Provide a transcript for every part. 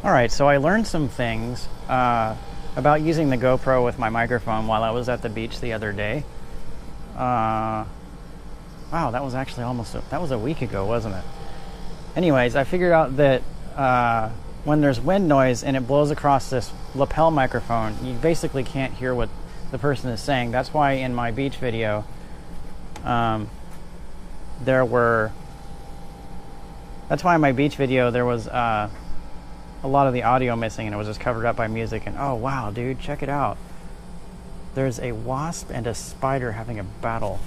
Alright, so I learned some things about using the GoPro with my microphone while I was at the beach the other day. Wow, that was actually that was a week ago, wasn't it? Anyways, I figured out that when there's wind noise and it blows across this lapel microphone, you basically can't hear what the person is saying. That's why in my beach video, there was a lot of the audio missing, and it was just covered up by music. And oh wow, dude, check it out. There's a wasp and a spider having a battle.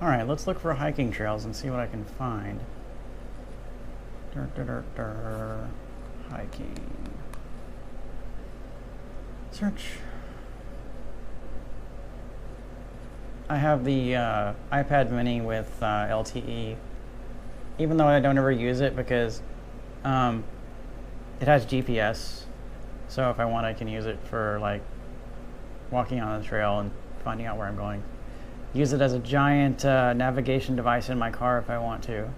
All right, let's look for hiking trails and see what I can find. Hiking. Search. I have the iPad mini with LTE, even though I don't ever use it because it has GPS. So if I want, I can use it for like walking on the trail and finding out where I'm going. Use it as a giant navigation device in my car if I want to.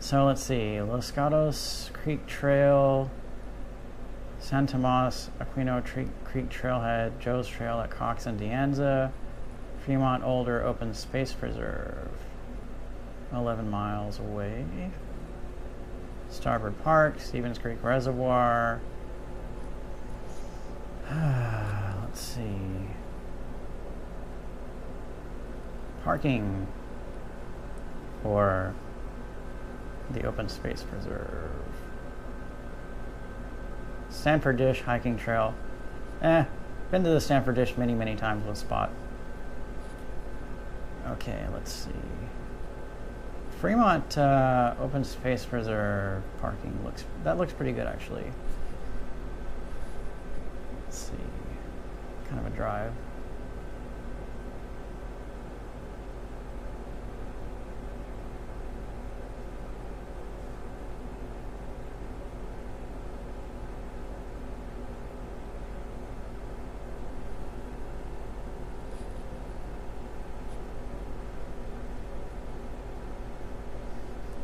So let's see, Los Gatos Creek Trail, San Tomas Aquino Creek Trailhead, Joe's Trail at Cox and De Anza, Fremont Older Open Space Preserve, 11 miles away. Starboard Park, Stevens Creek Reservoir. Let's see. Parking for the Open Space Preserve. Stanford Dish Hiking Trail. Been to the Stanford Dish many times with Spot. Okay, let's see. Fremont Open Space Preserve parking looks pretty good actually. Let's see. Kind of a drive.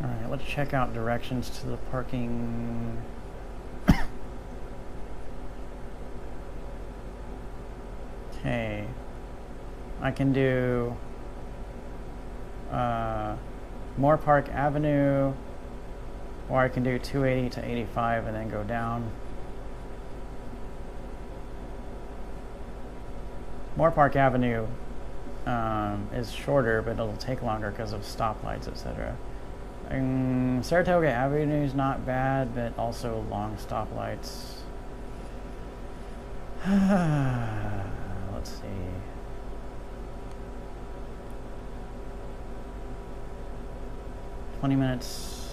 Alright, let's check out directions to the parking. Okay. I can do Moore Park Avenue, or I can do 280 to 85 and then go down. Moore Park Avenue is shorter, but it'll take longer because of stoplights, etc. Saratoga Avenue is not bad, but also long stoplights. Let's see. $20. 20 minutes.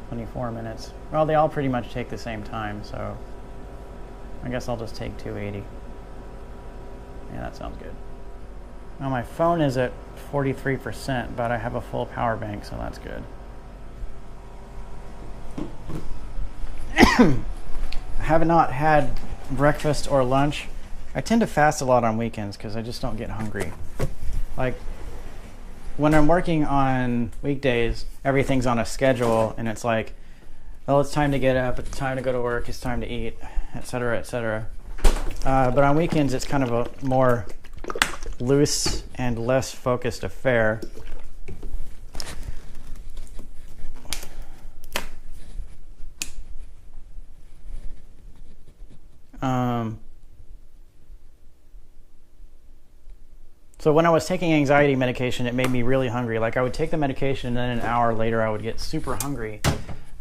24 minutes. Well, they all pretty much take the same time, so I guess I'll just take 280. Yeah, that sounds good. Now my phone is at 43%, but I have a full power bank, so that's good. I have not had breakfast or lunch. I tend to fast a lot on weekends because I just don't get hungry. Like, when I'm working on weekdays, everything's on a schedule, and it's like, well, it's time to get up, it's time to go to work, it's time to eat, etc., etc. But on weekends, it's kind of a more loose and less focused affair. So when I was taking anxiety medication, it made me really hungry. Like, I would take the medication and then an hour later I would get super hungry.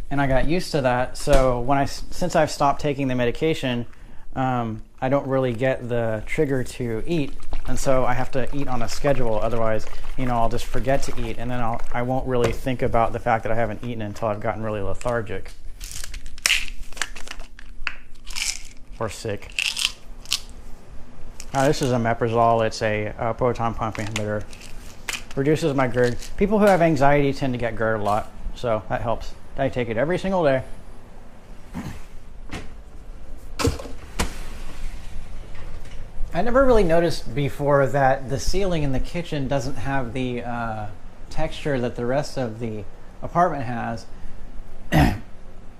And I got used to that. So since I've stopped taking the medication, I don't really get the trigger to eat. And so I have to eat on a schedule. Otherwise, I'll just forget to eat. And then I won't really think about the fact that I haven't eaten until I've gotten really lethargic or sick. This is a omeprazole. It's a proton pump inhibitor. Reduces my GERD. People who have anxiety tend to get GERD a lot, so that helps. I take it every single day. I never really noticed before that the ceiling in the kitchen doesn't have the texture that the rest of the apartment has. And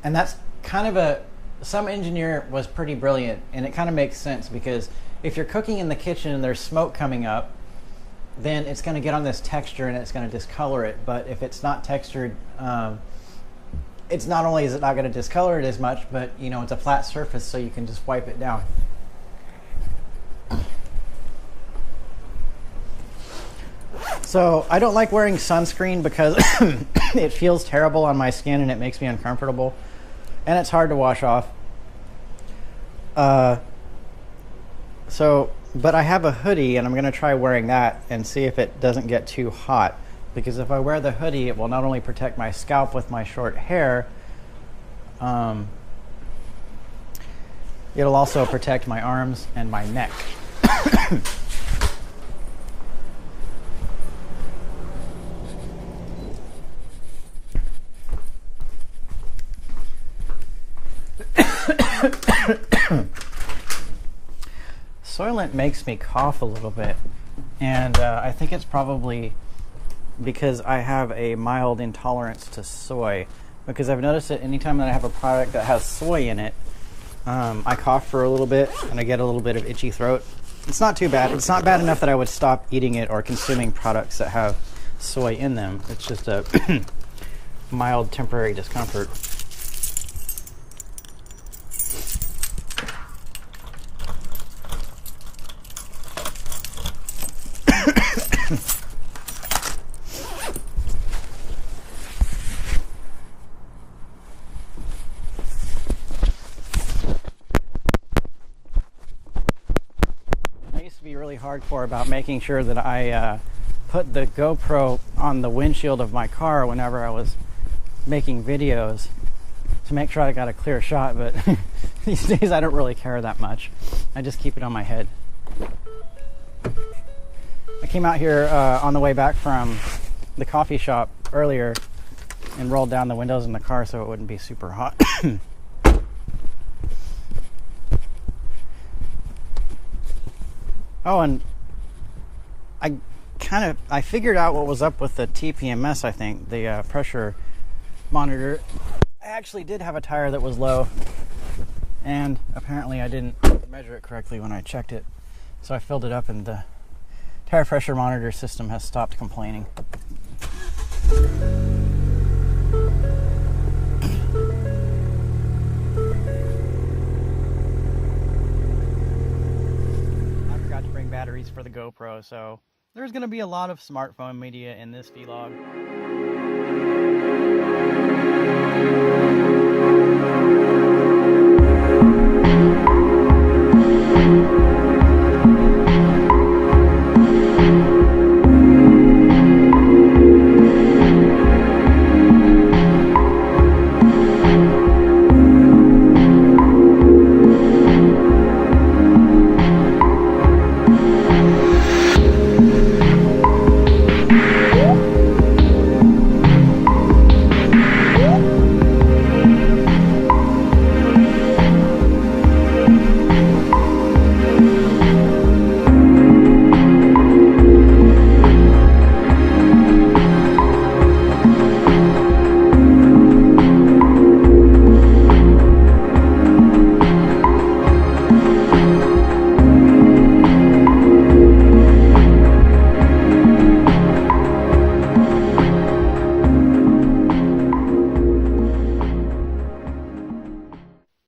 that's kind of some engineer was pretty brilliant, and it kind of makes sense because if you're cooking in the kitchen and there's smoke coming up, then it's going to get on this texture and it's going to discolor it. But if it's not textured, it's not only is it not going to discolor it as much, but it's a flat surface, so you can just wipe it down. So I don't like wearing sunscreen because it feels terrible on my skin and it makes me uncomfortable, and it's hard to wash off. But I have a hoodie, and I'm going to try wearing that and see if it doesn't get too hot. Because if I wear the hoodie, it will not only protect my scalp with my short hair, it'll also protect my arms and my neck. Soylent makes me cough a little bit, and I think it's probably because I have a mild intolerance to soy. Because I've noticed that anytime that I have a product that has soy in it, I cough for a little bit and I get a little bit of itchy throat. It's not too bad. It's not bad enough that I would stop eating it or consuming products that have soy in them. It's just a mild temporary discomfort. Really hardcore about making sure that I put the GoPro on the windshield of my car whenever I was making videos to make sure I got a clear shot, but these days I don't really care that much. I just keep it on my head. I came out here on the way back from the coffee shop earlier and rolled down the windows in the car so it wouldn't be super hot. Oh, and I figured out what was up with the TPMS, I think, the pressure monitor. I actually did have a tire that was low, and apparently I didn't measure it correctly when I checked it. So I filled it up, and the tire pressure monitor system has stopped complaining. Batteries for the GoPro, so there's going to be a lot of smartphone media in this vlog.